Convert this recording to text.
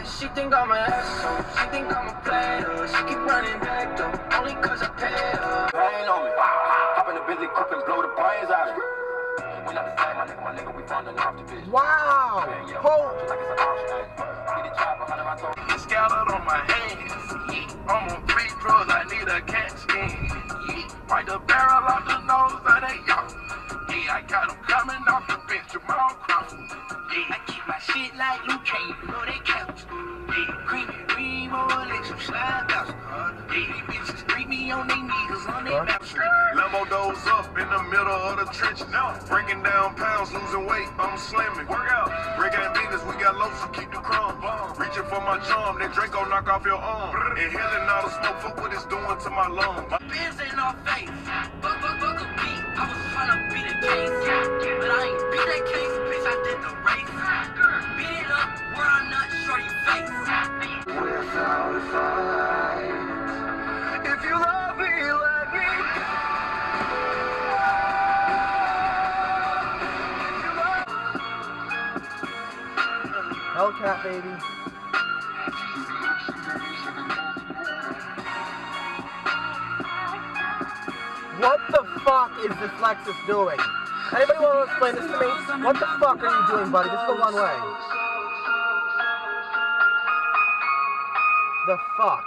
She think I'm an asshole, she think I'm a player. She keep running back though, only cause I pay her. Pain on me, hop in the Bentley coupe and blow the brains out of it. We not the same, my nigga, we funding off the bitch. Wow! Hold! Just like it's an auction, get it chopped, 100 my toe. It's scattered on my hands. I'm on free drugs, I need a cat skin. Right the barrel off the nose of that y'all. I got them coming off the bench, Jamal Crawford. I keep my shit like Luke Cage, you know they couch. Cream or let you slide out. These bitches treat me on their knees, on their mouth. Lambo doors up in the middle of the trench. Breaking down pounds, losing weight, I'm slamming. Work out. Break out business, we got low, so keep the crumb. Reaching for my charm, then Draco knock off your arm. Inhaling all the smoke, fuck what it's doing to my lungs. Benz in our face, fuck a beat. I was tryna beat a case, but I ain't beat that case, bitch, I did the race. Beat it up, where I'm not shorty face. Without a fight, if you love me, let me go. Hellcat, baby. What the fuck is this Lexus doing? Anybody want to explain this to me? What the fuck are you doing, buddy? This is the one way. The fuck?